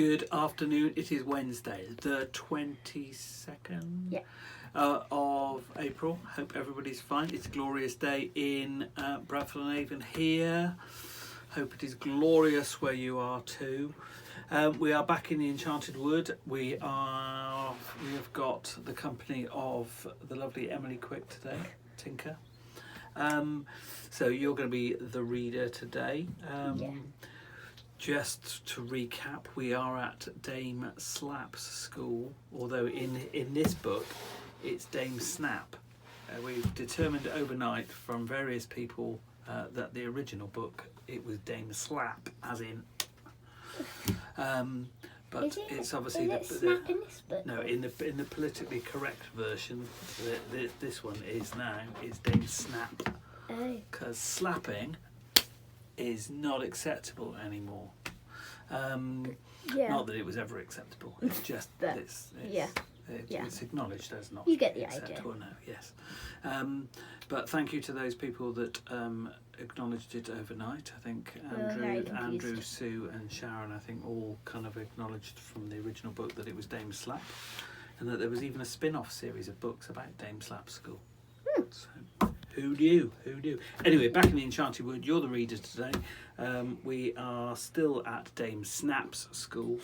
Good afternoon. It is Wednesday, the 22nd of April. Hope everybody's fine. It's a glorious day in Bradford on Avon here. Hope it is glorious where you are too. We are back in the Enchanted Wood. We have got the company of the lovely Emily Quick today, Tinker. So you're going to be the reader today. Just to recap, we are at Dame Slap's school, although in this book it's Dame Snap. We've determined overnight from various people that the original book, it was Dame Slap, as in. But it's obviously Snap in this book? No, in the politically correct version, this one is now it's Dame Snap, because slapping is not acceptable anymore. Not that it was ever acceptable. It's just it's acknowledged as not. You get the acceptable idea. now. Yes. But thank you to those people that acknowledged it overnight. I think Andrew, Sue, and Sharon, I think, all kind of acknowledged from the original book that it was Dame Slap, and that there was even a spin-off series of books about Dame Slap's school. So, who knew? Anyway, back in the Enchanted Wood, you're the reader today. We are still at Dame Snap's school.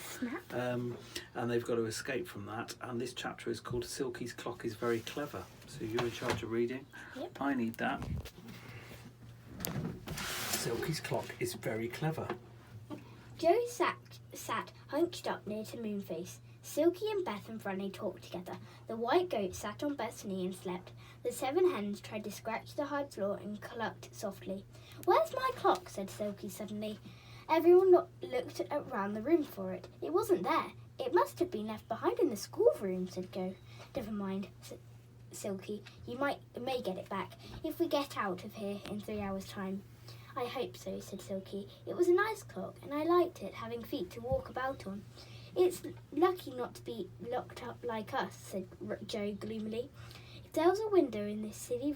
And they've got to escape from that. And this chapter is called Silky's Clock is Very Clever. So you're in charge of reading. Yep. I need that. Silky's clock is very clever. Joe sat hunched up near to Moonface. Silky and Beth and Franny talked together. The white goat sat on Beth's knee and slept. The 7 hens tried to scratch the hard floor and clucked softly. "Where's my clock?" said Silky suddenly. Everyone looked around the room for it. It wasn't there. "It must have been left behind in the schoolroom," said Joe. "Never mind," said Silky. "You may get it back if we get out of here in 3 hours' time." "I hope so," said Silky. "It was a nice clock, and I liked it, having feet to walk about on." "It's lucky not to be locked up like us," said Joe gloomily. "If there was a window in this silly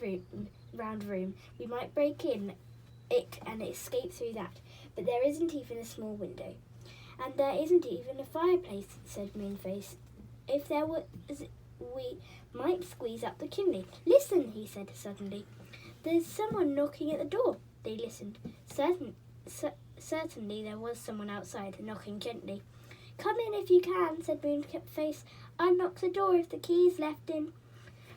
round room, we might break in it and escape through that. But there isn't even a small window. And there isn't even a fireplace," said Moonface. "If there was, we might squeeze up the chimney." "Listen," he said suddenly. "There's someone knocking at the door." They listened. Certainly there was someone outside, knocking gently. "Come in if you can," said Moonface. "Unlock the door if the key's left in."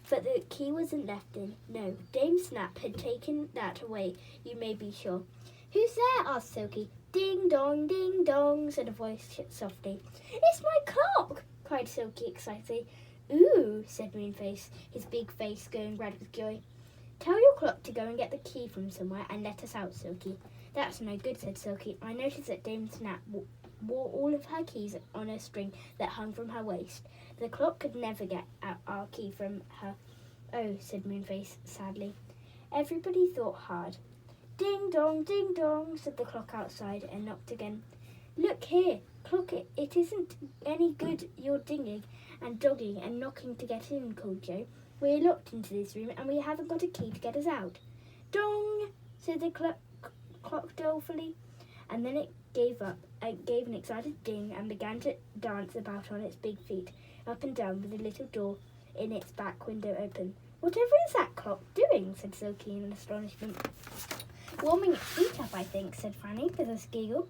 But the key wasn't left in. No, Dame Snap had taken that away, you may be sure. "Who's there?" asked Silky. "Ding dong," said a voice softly. "It's my clock!" cried Silky excitedly. "Ooh," said Moonface, his big face going red with joy. "Tell your clock to go and get the key from somewhere and let us out, Silky." "That's no good," said Silky. "I noticed that Dame Snap wore all of her keys on a string that hung from her waist. The clock could never get our key from her." "Oh," said Moonface sadly. Everybody thought hard. "Ding dong," said the clock outside and knocked again. "Look here, clock, it isn't any good your dinging and dogging and knocking to get in," called Joe. "We're locked into this room and we haven't got a key to get us out." "Dong," said the clock dolefully, and then it gave an excited ding and began to dance about on its big feet, up and down with the little door in its back window open. "Whatever is that clock doing?" said Silky in astonishment. "Warming its feet up, I think," said Franny with a giggle.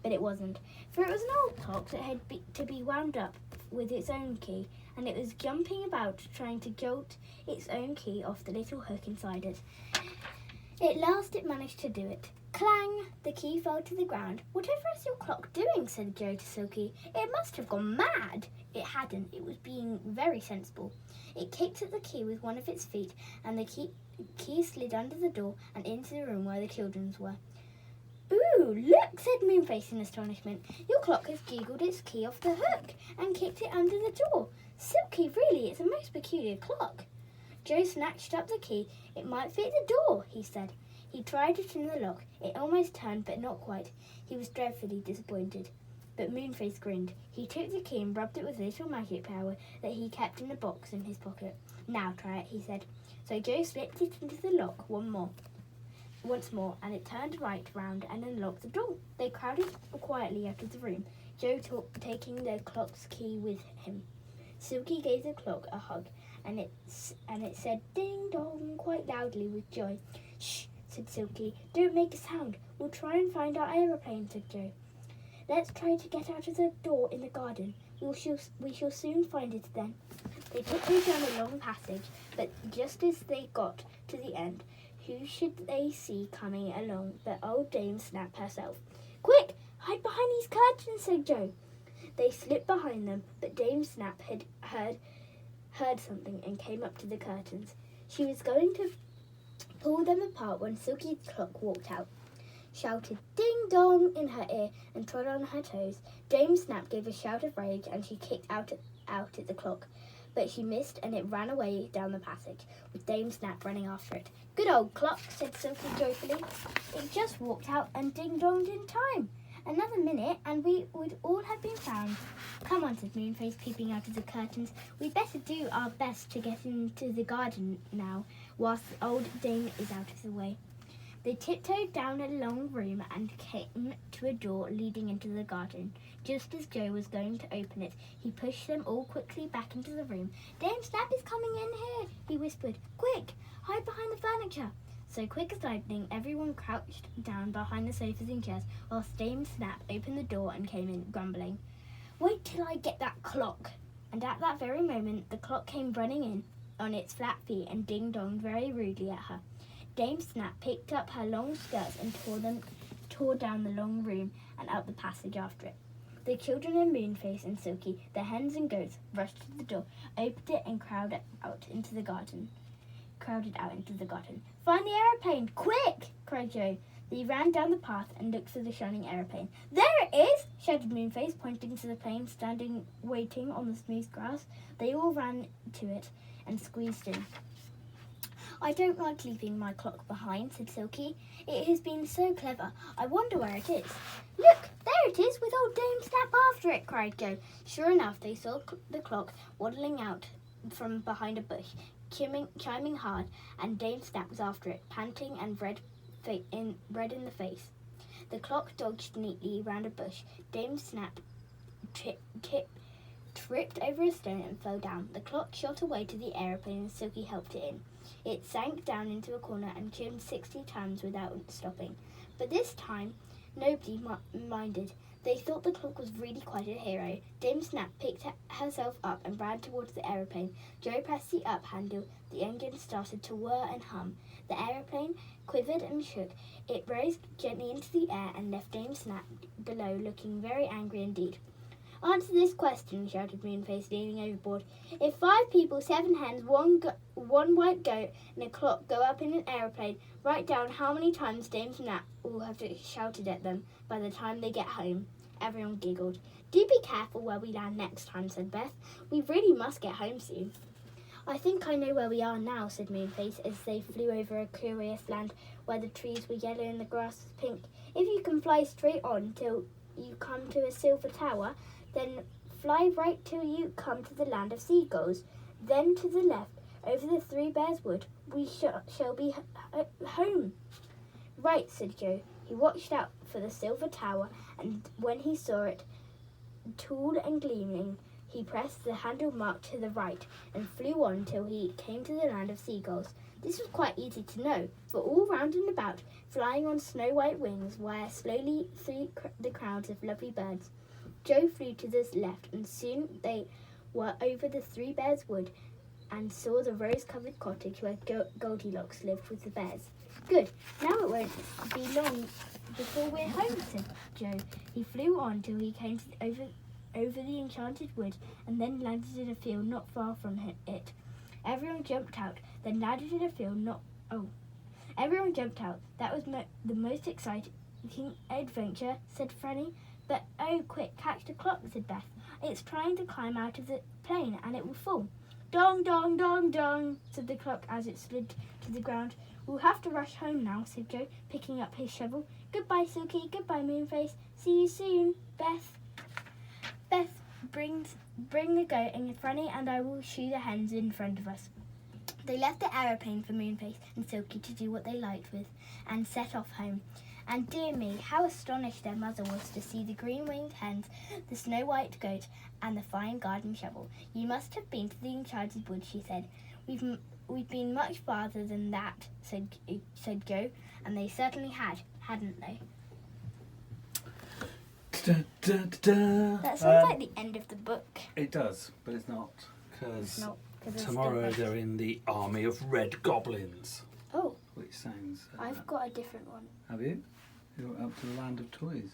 But it wasn't, for it was an old clock that had to be wound up with its own key, and it was jumping about trying to jolt its own key off the little hook inside it. At last it managed to do it. Clang! The key fell to the ground. "Whatever is your clock doing?" said Joe to Silky. "It must have gone mad." It hadn't. It was being very sensible. It kicked at the key with one of its feet, and the key slid under the door and into the room where the children were. "Ooh, look," said Moonface in astonishment. "Your clock has jiggled its key off the hook and kicked it under the door. Silky, really, it's a most peculiar clock." Joe snatched up the key. "It might fit the door," he said. He tried it in the lock. It almost turned, but not quite. He was dreadfully disappointed. But Moonface grinned. He took the key and rubbed it with a little magic power that he kept in a box in his pocket. "Now try it," he said. So Joe slipped it into the lock once more, and it turned right round and unlocked the door. They crowded quietly out of the room. Joe taking the clock's key with him. Silky gave the clock a hug, and it said ding dong quite loudly with joy. Shh, said Silky. Don't make a sound. We'll try and find our aeroplane, said Joe. Let's try to get out of the door in the garden. We shall soon find it then. They tiptoed down a long passage, but just as they got to the end, who should they see coming along but old Dame Snap herself. Quick, hide behind these curtains, said Joe. They slipped behind them, but Dame Snap had heard something and came up to the curtains. She was going to pull them apart when Silky the clock walked out, shouted ding dong in her ear and trod on her toes. Dame Snap gave a shout of rage and she kicked out at the clock, but she missed and it ran away down the passage, with Dame Snap running after it. Good old clock, said Silky joyfully. It just walked out and ding-donged in time. Another minute and we would all have been found. Come on, said Moonface, peeping out of the curtains. We'd better do our best to get into the garden now, whilst old Dame is out of the way. They tiptoed down a long room and came to a door leading into the garden. Just as Joe was going to open it, he pushed them all quickly back into the room. Dame Snap is coming in here, he whispered. Quick, hide behind the furniture. So quick as lightning, everyone crouched down behind the sofas and chairs, whilst Dame Snap opened the door and came in, grumbling. Wait till I get that clock. And at that very moment, the clock came running in on its flat feet and ding-donged very rudely at her. Dame Snap picked up her long skirts and tore down the long room and up the passage after it. The children and Moonface and Silky, the hens and goats, rushed to the door, opened it and crowded out into the garden. Find the aeroplane, quick! Cried Joe. They ran down the path and looked for the shining aeroplane. There it is! Shouted Moonface, pointing to the plane standing waiting on the smooth grass. They all ran to it and squeezed in. I don't like leaving my clock behind, said Silky. It has been so clever. I wonder where it is. Look, there it is, with old Dame Snap after it, cried Joe. Sure enough, they saw the clock waddling out from behind a bush, chiming hard, and Dame Snap was after it, panting and red in the face. The clock dodged neatly round a bush. Dame Snap tripped over a stone and fell down. The clock shot away to the aeroplane and Silky helped it in. It sank down into a corner and chimed 60 times without stopping. But this time, nobody minded. They thought the clock was really quite a hero. Dame Snap picked herself up and ran towards the aeroplane. Joe pressed the up handle. The engine started to whir and hum. The aeroplane quivered and shook. It rose gently into the air and left Dame Snap below, looking very angry indeed. Answer this question, shouted Moonface, leaning overboard. If 5 people, 7 hens, one white goat, and a clock go up in an aeroplane, write down how many times Dame Snap will have shouted at them by the time they get home. Everyone giggled. Do be careful where we land next time, said Beth. We really must get home soon. I think I know where we are now, said Moonface, as they flew over a curious land where the trees were yellow and the grass was pink. If you can fly straight on till you come to a silver tower, then fly right till you come to the land of seagulls. Then to the left, over the 3 Bears Wood, we shall be home. Right, said Joe. He watched out for the silver tower, and when he saw it, tall and gleaming, he pressed the handle marked to the right and flew on till he came to the land of seagulls. This was quite easy to know, for all round and about, flying on snow-white wings, were slowly the crowds of lovely birds. Joe flew to the left, and soon they were over the 3 Bears Wood and saw the rose-covered cottage where Goldilocks lived with the bears. Good. Now it won't be long before we're home, said Joe. He flew on till he came over the Enchanted Wood and then landed in a field not far from it. Everyone jumped out, then landed in a field Everyone jumped out. That was the most exciting adventure, said Franny. But, oh, quick, catch the clock, said Beth. It's trying to climb out of the plane and it will fall. Dong, dong, dong, dong, said the clock as it slid to the ground. We'll have to rush home now, said Joe, picking up his shovel. Goodbye, Silky. Goodbye, Moonface. See you soon, Beth. Beth, bring the goat and Franny and I will shoo the hens in front of us. They left the aeroplane for Moonface and Silky to do what they liked with and set off home. And dear me, how astonished their mother was to see the green-winged hens, the snow-white goat, and the fine garden shovel. You must have been to the Enchanted Wood, she said. We've been much farther than that, said Joe, and they certainly had, hadn't they? Da, da, da, da. That sounds like the end of the book. It does, but it's not, because It's tomorrow they're in the army of red goblins. Oh. Which sounds... I've got a different one. Have you? You're up to the land of toys.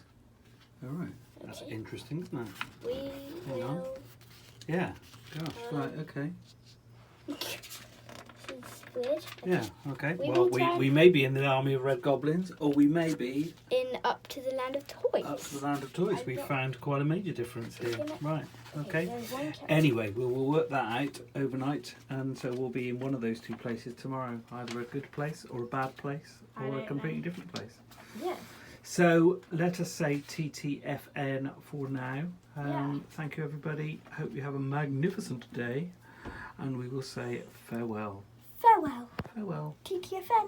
All right. That's Okay. interesting, isn't it? We Hang on. will... Yeah. Gosh, right, okay. It's weird. Yeah, okay. We Well, will try we may be in the army of red goblins, or we may be in Up to the Land of Toys. up to the land of toys. We found quite a major difference here. Right, okay. There's one cat. Anyway, we'll work that out overnight, and so we'll be in one of those two places tomorrow. Either a good place, or a bad place, or a completely different place. Yeah. So let us say TTFN for now. Yeah. Thank you, everybody. Hope you have a magnificent day, and we will say farewell. Farewell. Farewell. TTFN.